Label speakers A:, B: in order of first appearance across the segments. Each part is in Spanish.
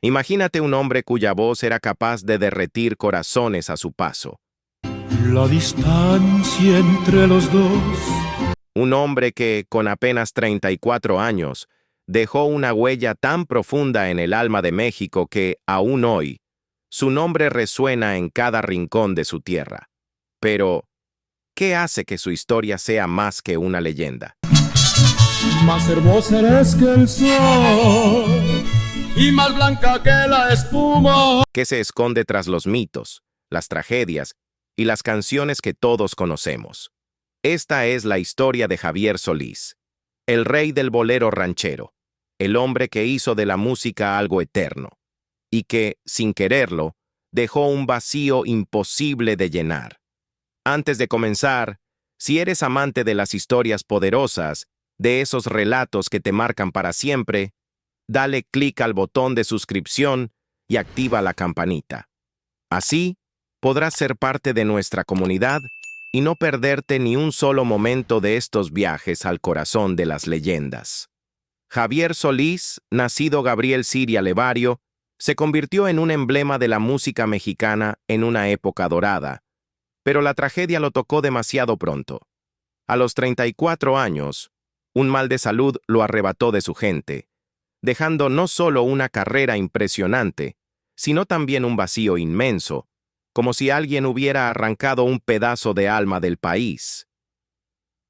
A: Imagínate un hombre cuya voz era capaz de derretir corazones a su paso.
B: La distancia entre los dos.
A: Un hombre que, con apenas 34 años, dejó una huella tan profunda en el alma de México que, aún hoy, su nombre resuena en cada rincón de su tierra. Pero, ¿qué hace que su historia sea más que una leyenda?
B: Más hermosa eres que el sol y más blanca que la espuma.
A: ¿Qué se esconde tras los mitos, las tragedias y las canciones que todos conocemos? Esta es la historia de Javier Solís, el rey del bolero ranchero, el hombre que hizo de la música algo eterno, y que, sin quererlo, dejó un vacío imposible de llenar. Antes de comenzar, si eres amante de las historias poderosas, de esos relatos que te marcan para siempre, dale clic al botón de suscripción y activa la campanita. Así, podrás ser parte de nuestra comunidad y no perderte ni un solo momento de estos viajes al corazón de las leyendas. Javier Solís, nacido Gabriel Siria Levario, se convirtió en un emblema de la música mexicana en una época dorada, pero la tragedia lo tocó demasiado pronto. A los 34 años, un mal de salud lo arrebató de su gente, dejando no solo una carrera impresionante, sino también un vacío inmenso, como si alguien hubiera arrancado un pedazo de alma del país.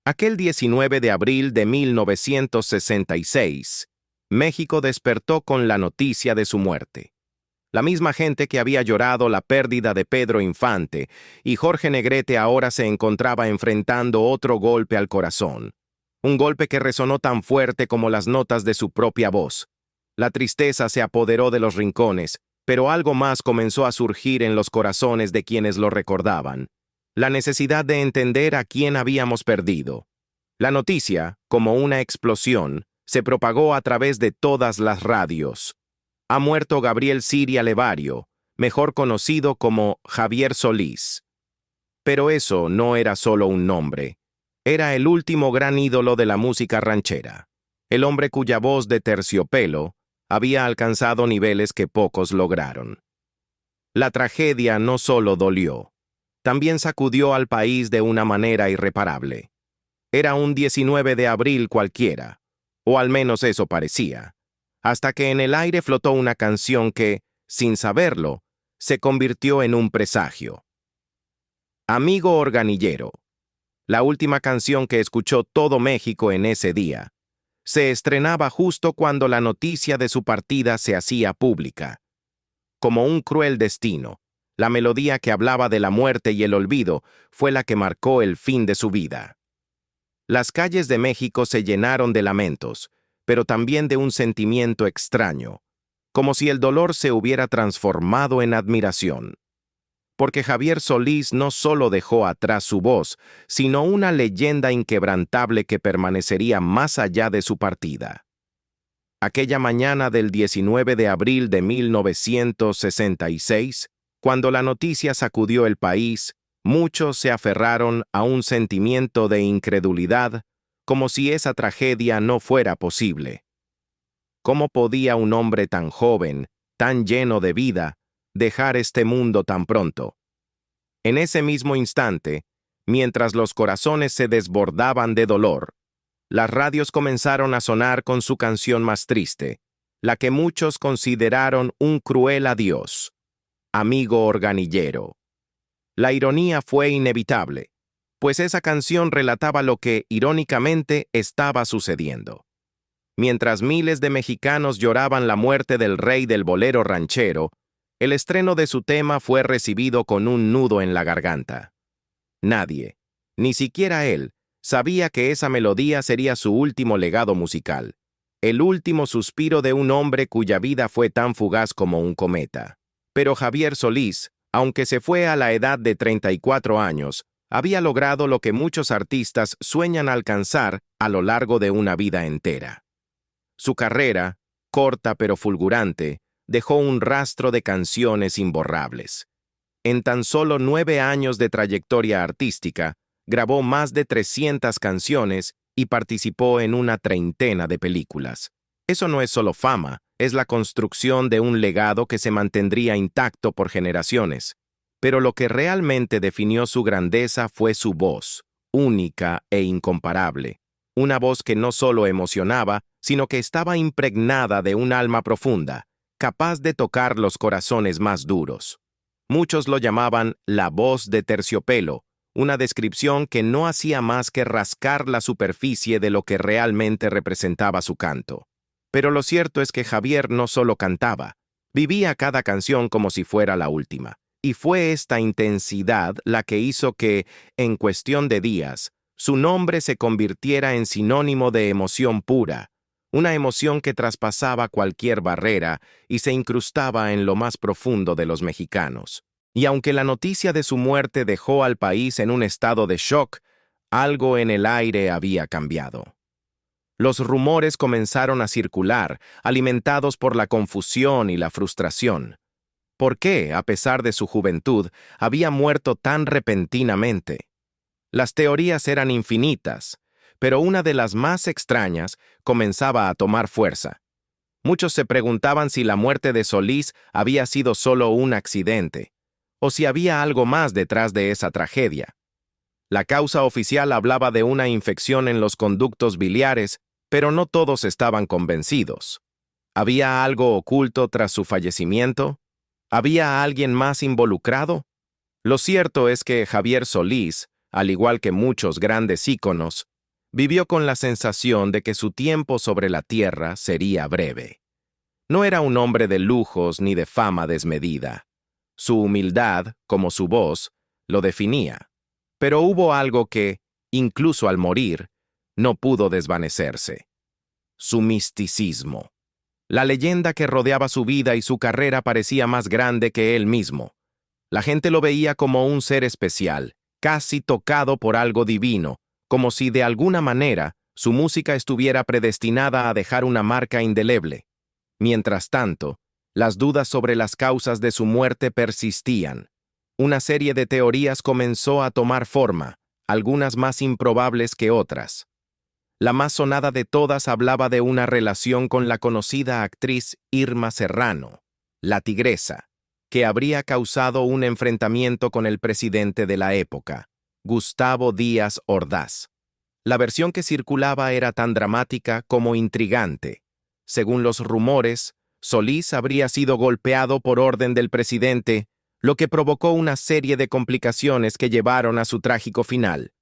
A: Aquel 19 de abril de 1966, México despertó con la noticia de su muerte. La misma gente que había llorado la pérdida de Pedro Infante y Jorge Negrete ahora se encontraba enfrentando otro golpe al corazón. Un golpe que resonó tan fuerte como las notas de su propia voz. La tristeza se apoderó de los rincones, pero algo más comenzó a surgir en los corazones de quienes lo recordaban. La necesidad de entender a quién habíamos perdido. La noticia, como una explosión, se propagó a través de todas las radios. Ha muerto Gabriel Siria Levario, mejor conocido como Javier Solís. Pero eso no era solo un nombre. Era el último gran ídolo de la música ranchera. El hombre cuya voz de terciopelo había alcanzado niveles que pocos lograron. La tragedia no solo dolió, también sacudió al país de una manera irreparable. Era un 19 de abril cualquiera, o al menos eso parecía, hasta que en el aire flotó una canción que, sin saberlo, se convirtió en un presagio. Amigo Organillero, la última canción que escuchó todo México en ese día, se estrenaba justo cuando la noticia de su partida se hacía pública. Como un cruel destino, la melodía que hablaba de la muerte y el olvido fue la que marcó el fin de su vida. Las calles de México se llenaron de lamentos, pero también de un sentimiento extraño, como si el dolor se hubiera transformado en admiración. Porque Javier Solís no solo dejó atrás su voz, sino una leyenda inquebrantable que permanecería más allá de su partida. Aquella mañana del 19 de abril de 1966, cuando la noticia sacudió el país, muchos se aferraron a un sentimiento de incredulidad, como si esa tragedia no fuera posible. ¿Cómo podía un hombre tan joven, tan lleno de vida, dejar este mundo tan pronto? En ese mismo instante, mientras los corazones se desbordaban de dolor, las radios comenzaron a sonar con su canción más triste, la que muchos consideraron un cruel adiós. Amigo Organillero. La ironía fue inevitable, pues esa canción relataba lo que, irónicamente, estaba sucediendo. Mientras miles de mexicanos lloraban la muerte del rey del bolero ranchero, el estreno de su tema fue recibido con un nudo en la garganta. Nadie, ni siquiera él, sabía que esa melodía sería su último legado musical, el último suspiro de un hombre cuya vida fue tan fugaz como un cometa. Pero Javier Solís, aunque se fue a la edad de 34 años, había logrado lo que muchos artistas sueñan alcanzar a lo largo de una vida entera. Su carrera, corta pero fulgurante, dejó un rastro de canciones imborrables. En tan solo 9 años de trayectoria artística, grabó más de 300 canciones y participó en una treintena de películas. Eso no es solo fama, es la construcción de un legado que se mantendría intacto por generaciones. Pero lo que realmente definió su grandeza fue su voz, única e incomparable. Una voz que no solo emocionaba, sino que estaba impregnada de un alma profunda, capaz de tocar los corazones más duros. Muchos lo llamaban la voz de terciopelo, una descripción que no hacía más que rascar la superficie de lo que realmente representaba su canto. Pero lo cierto es que Javier no solo cantaba, vivía cada canción como si fuera la última. Y fue esta intensidad la que hizo que, en cuestión de días, su nombre se convirtiera en sinónimo de emoción pura, una emoción que traspasaba cualquier barrera y se incrustaba en lo más profundo de los mexicanos. Y aunque la noticia de su muerte dejó al país en un estado de shock, algo en el aire había cambiado. Los rumores comenzaron a circular, alimentados por la confusión y la frustración. ¿Por qué, a pesar de su juventud, había muerto tan repentinamente? Las teorías eran infinitas, pero una de las más extrañas comenzaba a tomar fuerza. Muchos se preguntaban si la muerte de Solís había sido solo un accidente, o si había algo más detrás de esa tragedia. La causa oficial hablaba de una infección en los conductos biliares, pero no todos estaban convencidos. ¿Había algo oculto tras su fallecimiento? ¿Había alguien más involucrado? Lo cierto es que Javier Solís, al igual que muchos grandes íconos, vivió con la sensación de que su tiempo sobre la tierra sería breve. No era un hombre de lujos ni de fama desmedida. Su humildad, como su voz, lo definía. Pero hubo algo que, incluso al morir, no pudo desvanecerse: su misticismo. La leyenda que rodeaba su vida y su carrera parecía más grande que él mismo. La gente lo veía como un ser especial, casi tocado por algo divino, como si de alguna manera su música estuviera predestinada a dejar una marca indeleble. Mientras tanto, las dudas sobre las causas de su muerte persistían. Una serie de teorías comenzó a tomar forma, algunas más improbables que otras. La más sonada de todas hablaba de una relación con la conocida actriz Irma Serrano, la Tigresa, que habría causado un enfrentamiento con el presidente de la época, Gustavo Díaz Ordaz. La versión que circulaba era tan dramática como intrigante. Según los rumores, Solís habría sido golpeado por orden del presidente, lo que provocó una serie de complicaciones que llevaron a su trágico final.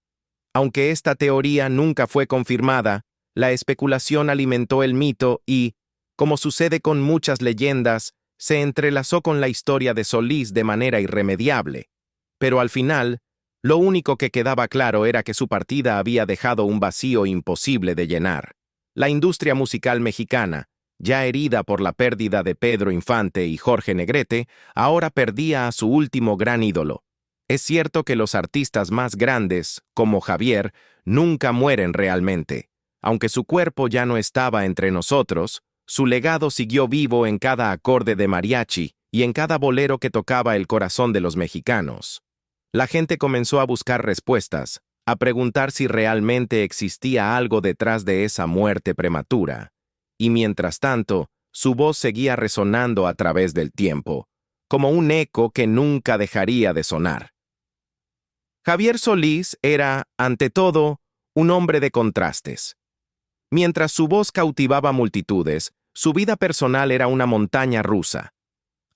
A: Aunque esta teoría nunca fue confirmada, la especulación alimentó el mito y, como sucede con muchas leyendas, se entrelazó con la historia de Solís de manera irremediable. Pero al final, lo único que quedaba claro era que su partida había dejado un vacío imposible de llenar. La industria musical mexicana, ya herida por la pérdida de Pedro Infante y Jorge Negrete, ahora perdía a su último gran ídolo. Es cierto que los artistas más grandes, como Javier, nunca mueren realmente. Aunque su cuerpo ya no estaba entre nosotros, su legado siguió vivo en cada acorde de mariachi y en cada bolero que tocaba el corazón de los mexicanos. La gente comenzó a buscar respuestas, a preguntar si realmente existía algo detrás de esa muerte prematura. Y mientras tanto, su voz seguía resonando a través del tiempo, como un eco que nunca dejaría de sonar. Javier Solís era, ante todo, un hombre de contrastes. Mientras su voz cautivaba multitudes, su vida personal era una montaña rusa.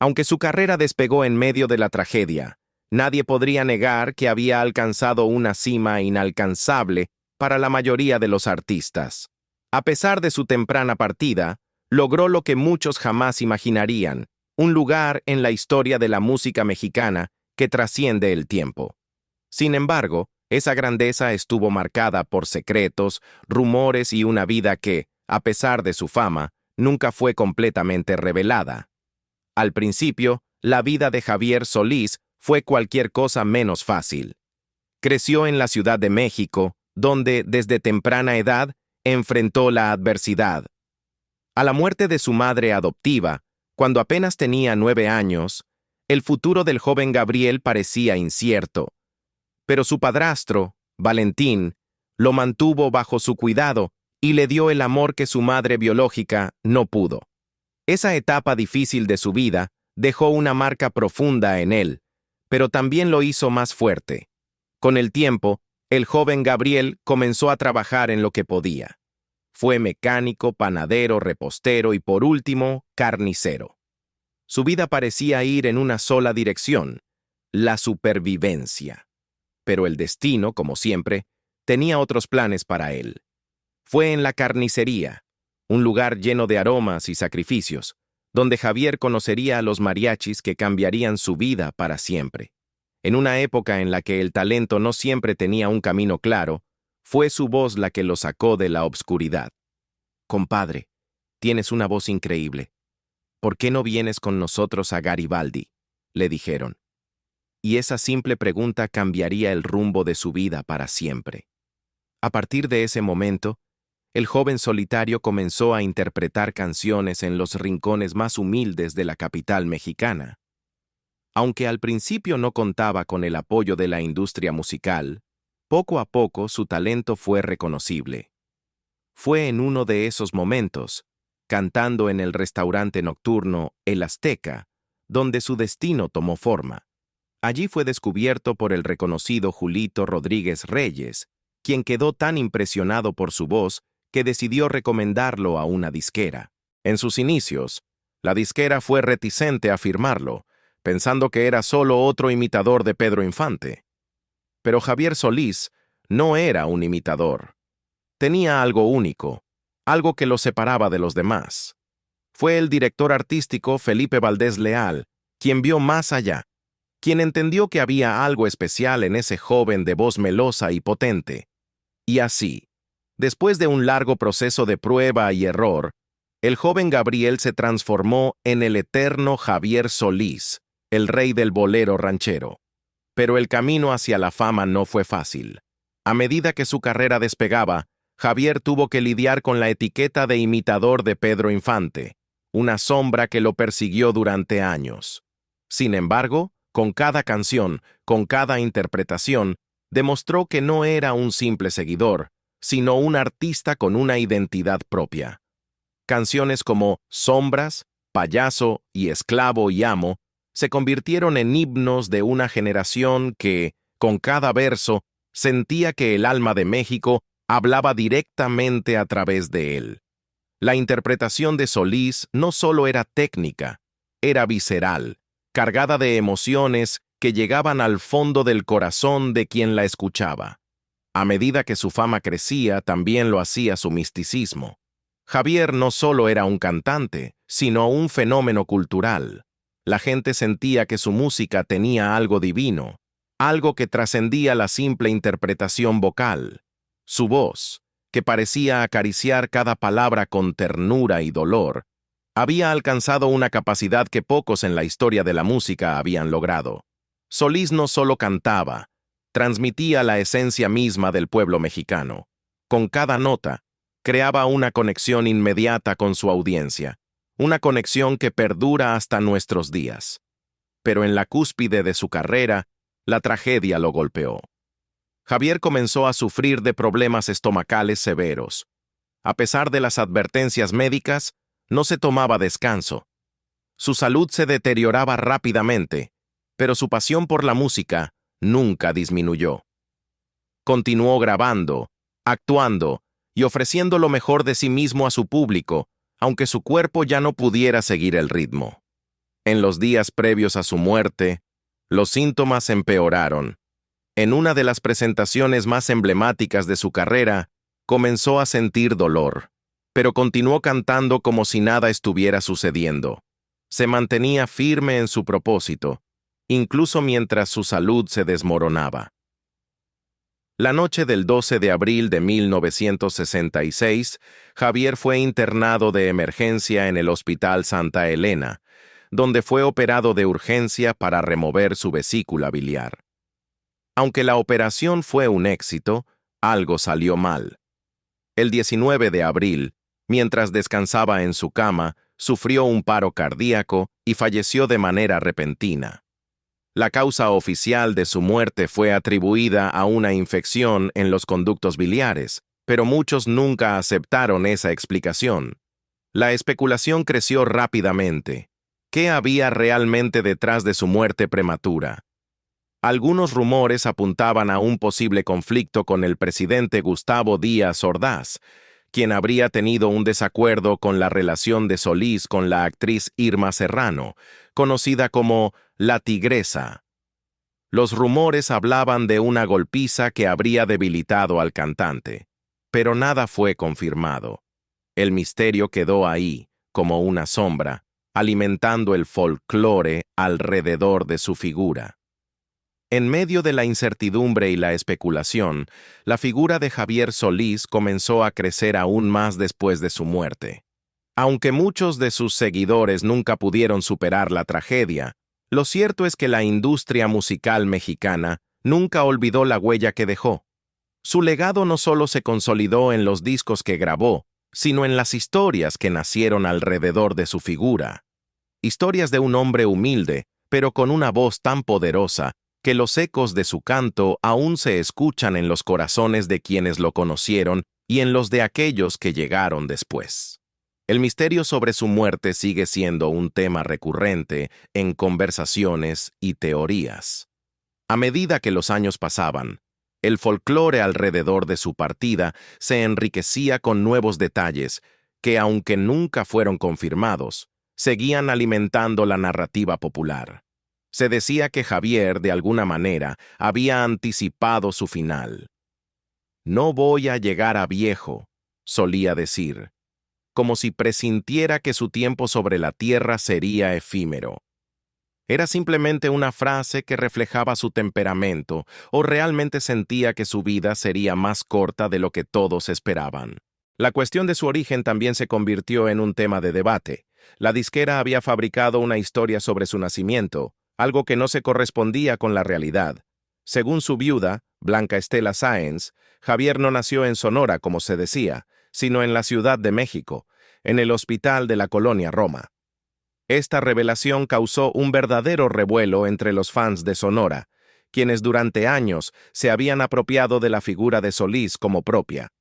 A: Aunque su carrera despegó en medio de la tragedia, nadie podría negar que había alcanzado una cima inalcanzable para la mayoría de los artistas. A pesar de su temprana partida, logró lo que muchos jamás imaginarían: un lugar en la historia de la música mexicana que trasciende el tiempo. Sin embargo, esa grandeza estuvo marcada por secretos, rumores y una vida que, a pesar de su fama, nunca fue completamente revelada. Al principio, la vida de Javier Solís fue cualquier cosa menos fácil. Creció en la Ciudad de México, donde, desde temprana edad, enfrentó la adversidad. A la muerte de su madre adoptiva, cuando apenas tenía 9 años, el futuro del joven Gabriel parecía incierto. Pero su padrastro, Valentín, lo mantuvo bajo su cuidado y le dio el amor que su madre biológica no pudo. Esa etapa difícil de su vida dejó una marca profunda en él, pero también lo hizo más fuerte. Con el tiempo, el joven Gabriel comenzó a trabajar en lo que podía. Fue mecánico, panadero, repostero y por último, carnicero. Su vida parecía ir en una sola dirección, la supervivencia. Pero el destino, como siempre, tenía otros planes para él. Fue en la carnicería, un lugar lleno de aromas y sacrificios, donde Javier conocería a los mariachis que cambiarían su vida para siempre. En una época en la que el talento no siempre tenía un camino claro, fue su voz la que lo sacó de la obscuridad. «Compadre, tienes una voz increíble. ¿Por qué no vienes con nosotros a Garibaldi?», le dijeron. Y esa simple pregunta cambiaría el rumbo de su vida para siempre. A partir de ese momento, el joven solitario comenzó a interpretar canciones en los rincones más humildes de la capital mexicana. Aunque al principio no contaba con el apoyo de la industria musical, poco a poco su talento fue reconocible. Fue en uno de esos momentos, cantando en el restaurante nocturno El Azteca, donde su destino tomó forma. Allí fue descubierto por el reconocido Julito Rodríguez Reyes, quien quedó tan impresionado por su voz que decidió recomendarlo a una disquera. En sus inicios, la disquera fue reticente a firmarlo, pensando que era solo otro imitador de Pedro Infante. Pero Javier Solís no era un imitador. Tenía algo único, algo que lo separaba de los demás. Fue el director artístico Felipe Valdés Leal quien vio más allá, quien entendió que había algo especial en ese joven de voz melosa y potente. Y así, después de un largo proceso de prueba y error, el joven Gabriel se transformó en el eterno Javier Solís, el rey del bolero ranchero. Pero el camino hacia la fama no fue fácil. A medida que su carrera despegaba, Javier tuvo que lidiar con la etiqueta de imitador de Pedro Infante, una sombra que lo persiguió durante años. Sin embargo, con cada canción, con cada interpretación, demostró que no era un simple seguidor, sino un artista con una identidad propia. Canciones como Sombras, Payaso y Esclavo y Amo se convirtieron en himnos de una generación que, con cada verso, sentía que el alma de México hablaba directamente a través de él. La interpretación de Solís no solo era técnica, era visceral, cargada de emociones que llegaban al fondo del corazón de quien la escuchaba. A medida que su fama crecía, también lo hacía su misticismo. Javier no solo era un cantante, sino un fenómeno cultural. La gente sentía que su música tenía algo divino, algo que trascendía la simple interpretación vocal. Su voz, que parecía acariciar cada palabra con ternura y dolor, había alcanzado una capacidad que pocos en la historia de la música habían logrado. Solís no solo cantaba, transmitía la esencia misma del pueblo mexicano. Con cada nota, creaba una conexión inmediata con su audiencia, una conexión que perdura hasta nuestros días. Pero en la cúspide de su carrera, la tragedia lo golpeó. Javier comenzó a sufrir de problemas estomacales severos. A pesar de las advertencias médicas, no se tomaba descanso. Su salud se deterioraba rápidamente, pero su pasión por la música nunca disminuyó. Continuó grabando, actuando y ofreciendo lo mejor de sí mismo a su público, aunque su cuerpo ya no pudiera seguir el ritmo. En los días previos a su muerte, los síntomas empeoraron. En una de las presentaciones más emblemáticas de su carrera, comenzó a sentir dolor, pero continuó cantando como si nada estuviera sucediendo. Se mantenía firme en su propósito, incluso mientras su salud se desmoronaba. La noche del 12 de abril de 1966, Javier fue internado de emergencia en el Hospital Santa Elena, donde fue operado de urgencia para remover su vesícula biliar. Aunque la operación fue un éxito, algo salió mal. El 19 de abril, mientras descansaba en su cama, sufrió un paro cardíaco y falleció de manera repentina. La causa oficial de su muerte fue atribuida a una infección en los conductos biliares, pero muchos nunca aceptaron esa explicación. La especulación creció rápidamente. ¿Qué había realmente detrás de su muerte prematura? Algunos rumores apuntaban a un posible conflicto con el presidente Gustavo Díaz Ordaz, quien habría tenido un desacuerdo con la relación de Solís con la actriz Irma Serrano, conocida como La Tigresa. Los rumores hablaban de una golpiza que habría debilitado al cantante, pero nada fue confirmado. El misterio quedó ahí, como una sombra, alimentando el folclore alrededor de su figura. En medio de la incertidumbre y la especulación, la figura de Javier Solís comenzó a crecer aún más después de su muerte. Aunque muchos de sus seguidores nunca pudieron superar la tragedia, lo cierto es que la industria musical mexicana nunca olvidó la huella que dejó. Su legado no solo se consolidó en los discos que grabó, sino en las historias que nacieron alrededor de su figura. Historias de un hombre humilde, pero con una voz tan poderosa, que los ecos de su canto aún se escuchan en los corazones de quienes lo conocieron y en los de aquellos que llegaron después. El misterio sobre su muerte sigue siendo un tema recurrente en conversaciones y teorías. A medida que los años pasaban, el folclore alrededor de su partida se enriquecía con nuevos detalles que, aunque nunca fueron confirmados, seguían alimentando la narrativa popular. Se decía que Javier, de alguna manera, había anticipado su final. «No voy a llegar a viejo», solía decir, como si presintiera que su tiempo sobre la tierra sería efímero. ¿Era simplemente una frase que reflejaba su temperamento, o realmente sentía que su vida sería más corta de lo que todos esperaban? La cuestión de su origen también se convirtió en un tema de debate. La disquera había fabricado una historia sobre su nacimiento, algo que no se correspondía con la realidad. Según su viuda, Blanca Estela Sáenz, Javier no nació en Sonora, como se decía, sino en la Ciudad de México, en el hospital de la colonia Roma. Esta revelación causó un verdadero revuelo entre los fans de Sonora, quienes durante años se habían apropiado de la figura de Solís como propia.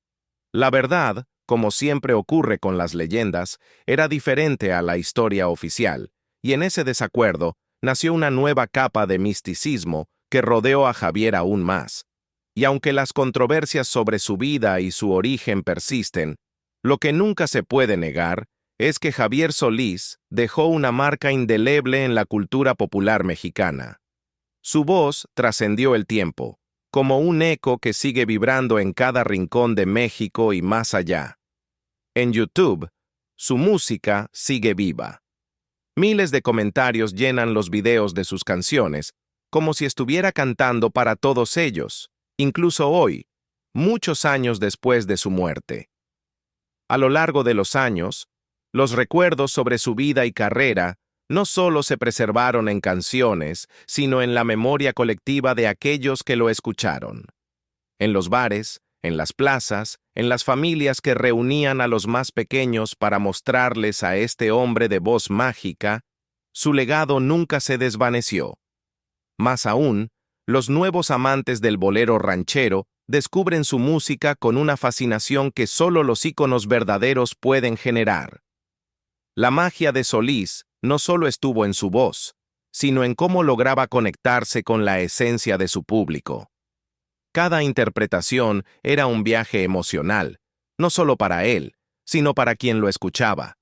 A: La verdad, como siempre ocurre con las leyendas, era diferente a la historia oficial, y en ese desacuerdo nació una nueva capa de misticismo que rodeó a Javier aún más. Y aunque las controversias sobre su vida y su origen persisten, lo que nunca se puede negar es que Javier Solís dejó una marca indeleble en la cultura popular mexicana. Su voz trascendió el tiempo, como un eco que sigue vibrando en cada rincón de México y más allá. En YouTube, su música sigue viva. Miles de comentarios llenan los videos de sus canciones, como si estuviera cantando para todos ellos, incluso hoy, muchos años después de su muerte. A lo largo de los años, los recuerdos sobre su vida y carrera no solo se preservaron en canciones, sino en la memoria colectiva de aquellos que lo escucharon. En los bares, en las plazas, en las familias que reunían a los más pequeños para mostrarles a este hombre de voz mágica, su legado nunca se desvaneció. Más aún, los nuevos amantes del bolero ranchero descubren su música con una fascinación que solo los íconos verdaderos pueden generar. La magia de Solís no solo estuvo en su voz, sino en cómo lograba conectarse con la esencia de su público. Cada interpretación era un viaje emocional, no solo para él, sino para quien lo escuchaba.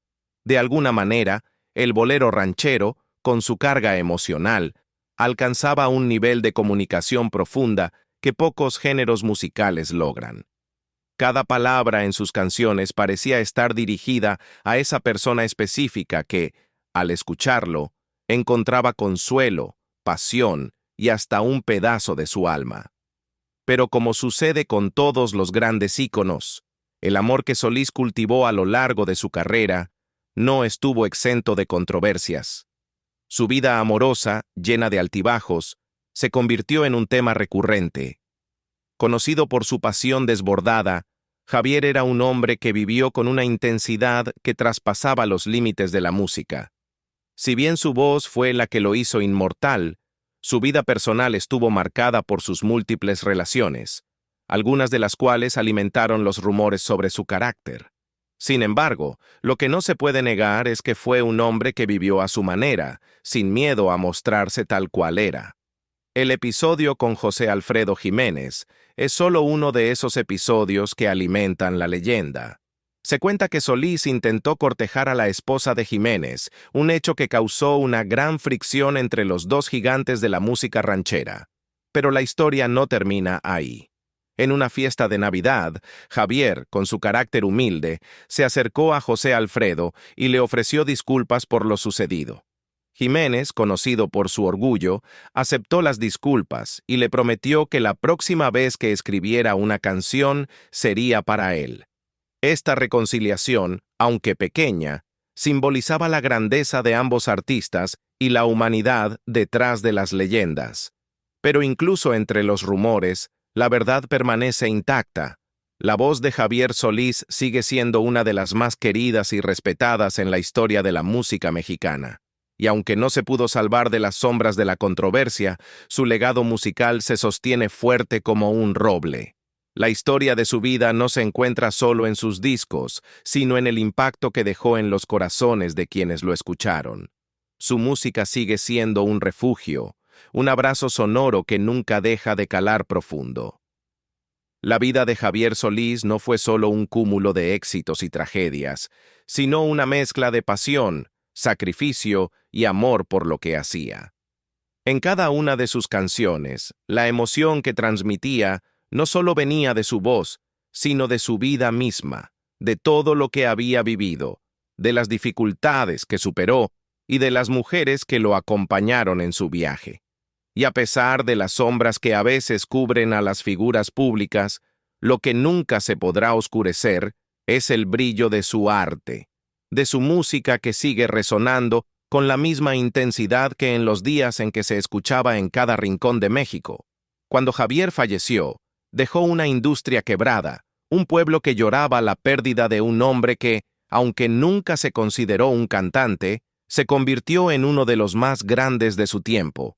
A: De alguna manera, el bolero ranchero, con su carga emocional, alcanzaba un nivel de comunicación profunda que pocos géneros musicales logran. Cada palabra en sus canciones parecía estar dirigida a esa persona específica que, al escucharlo, encontraba consuelo, pasión y hasta un pedazo de su alma. Pero como sucede con todos los grandes íconos, el amor que Solís cultivó a lo largo de su carrera no estuvo exento de controversias. Su vida amorosa, llena de altibajos, se convirtió en un tema recurrente. Conocido por su pasión desbordada, Javier era un hombre que vivió con una intensidad que traspasaba los límites de la música. Si bien su voz fue la que lo hizo inmortal, su vida personal estuvo marcada por sus múltiples relaciones, algunas de las cuales alimentaron los rumores sobre su carácter. Sin embargo, lo que no se puede negar es que fue un hombre que vivió a su manera, sin miedo a mostrarse tal cual era. El episodio con José Alfredo Jiménez es solo uno de esos episodios que alimentan la leyenda. Se cuenta que Solís intentó cortejar a la esposa de Jiménez, un hecho que causó una gran fricción entre los dos gigantes de la música ranchera. Pero la historia no termina ahí. En una fiesta de Navidad, Javier, con su carácter humilde, se acercó a José Alfredo y le ofreció disculpas por lo sucedido. Jiménez, conocido por su orgullo, aceptó las disculpas y le prometió que la próxima vez que escribiera una canción sería para él. Esta reconciliación, aunque pequeña, simbolizaba la grandeza de ambos artistas y la humanidad detrás de las leyendas. Pero incluso entre los rumores, la verdad permanece intacta. La voz de Javier Solís sigue siendo una de las más queridas y respetadas en la historia de la música mexicana. Y aunque no se pudo salvar de las sombras de la controversia, su legado musical se sostiene fuerte como un roble. La historia de su vida no se encuentra solo en sus discos, sino en el impacto que dejó en los corazones de quienes lo escucharon. Su música sigue siendo un refugio, un abrazo sonoro que nunca deja de calar profundo. La vida de Javier Solís no fue solo un cúmulo de éxitos y tragedias, sino una mezcla de pasión, sacrificio y amor por lo que hacía. En cada una de sus canciones, la emoción que transmitía no solo venía de su voz, sino de su vida misma, de todo lo que había vivido, de las dificultades que superó y de las mujeres que lo acompañaron en su viaje. Y a pesar de las sombras que a veces cubren a las figuras públicas, lo que nunca se podrá oscurecer es el brillo de su arte, de su música que sigue resonando con la misma intensidad que en los días en que se escuchaba en cada rincón de México. Cuando Javier falleció, dejó una industria quebrada, un pueblo que lloraba la pérdida de un hombre que, aunque nunca se consideró un cantante, se convirtió en uno de los más grandes de su tiempo.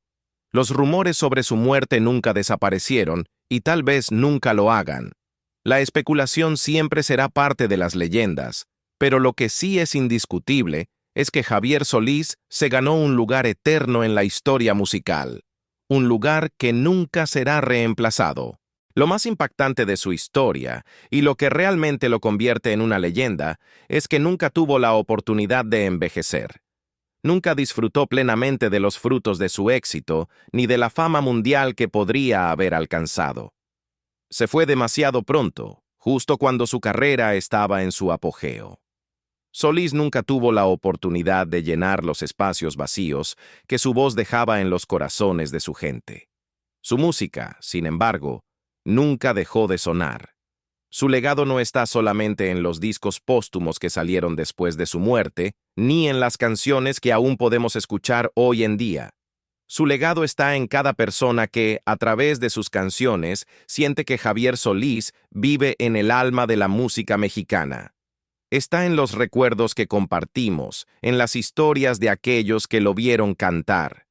A: Los rumores sobre su muerte nunca desaparecieron y tal vez nunca lo hagan. La especulación siempre será parte de las leyendas, pero lo que sí es indiscutible es que Javier Solís se ganó un lugar eterno en la historia musical, un lugar que nunca será reemplazado. Lo más impactante de su historia, y lo que realmente lo convierte en una leyenda, es que nunca tuvo la oportunidad de envejecer. Nunca disfrutó plenamente de los frutos de su éxito, ni de la fama mundial que podría haber alcanzado. Se fue demasiado pronto, justo cuando su carrera estaba en su apogeo. Solís nunca tuvo la oportunidad de llenar los espacios vacíos que su voz dejaba en los corazones de su gente. Su música, sin embargo, nunca dejó de sonar. Su legado no está solamente en los discos póstumos que salieron después de su muerte, ni en las canciones que aún podemos escuchar hoy en día. Su legado está en cada persona que, a través de sus canciones, siente que Javier Solís vive en el alma de la música mexicana. Está en los recuerdos que compartimos, en las historias de aquellos que lo vieron cantar.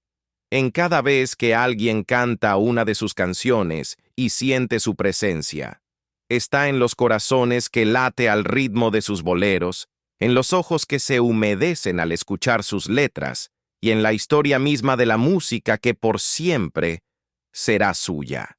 A: En cada vez que alguien canta una de sus canciones y siente su presencia. Está en los corazones que late al ritmo de sus boleros, en los ojos que se humedecen al escuchar sus letras, y en la historia misma de la música que por siempre será suya.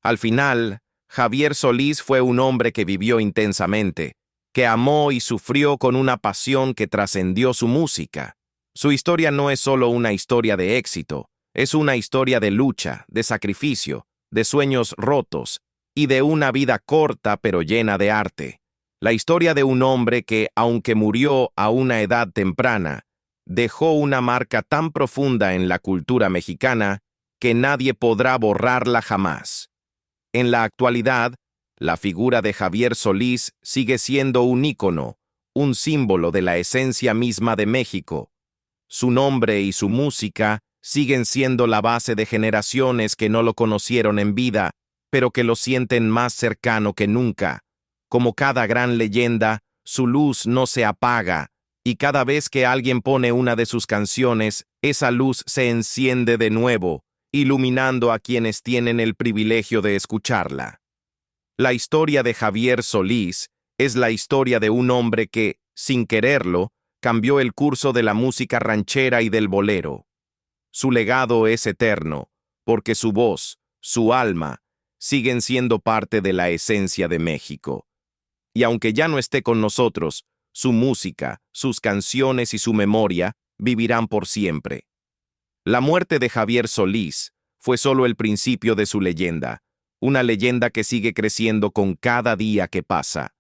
A: Al final, Javier Solís fue un hombre que vivió intensamente, que amó y sufrió con una pasión que trascendió su música. Su historia no es solo una historia de éxito, es una historia de lucha, de sacrificio, de sueños rotos y de una vida corta pero llena de arte. La historia de un hombre que, aunque murió a una edad temprana, dejó una marca tan profunda en la cultura mexicana que nadie podrá borrarla jamás. En la actualidad, la figura de Javier Solís sigue siendo un ícono, un símbolo de la esencia misma de México. Su nombre y su música siguen siendo la base de generaciones que no lo conocieron en vida, pero que lo sienten más cercano que nunca. Como cada gran leyenda, su luz no se apaga, y cada vez que alguien pone una de sus canciones, esa luz se enciende de nuevo, iluminando a quienes tienen el privilegio de escucharla. La historia de Javier Solís Es la historia de un hombre que, sin quererlo, cambió el curso de la música ranchera y del bolero. Su legado es eterno, porque su voz, su alma, siguen siendo parte de la esencia de México. Y aunque ya no esté con nosotros, su música, sus canciones y su memoria vivirán por siempre. La muerte de Javier Solís fue solo el principio de su leyenda, una leyenda que sigue creciendo con cada día que pasa.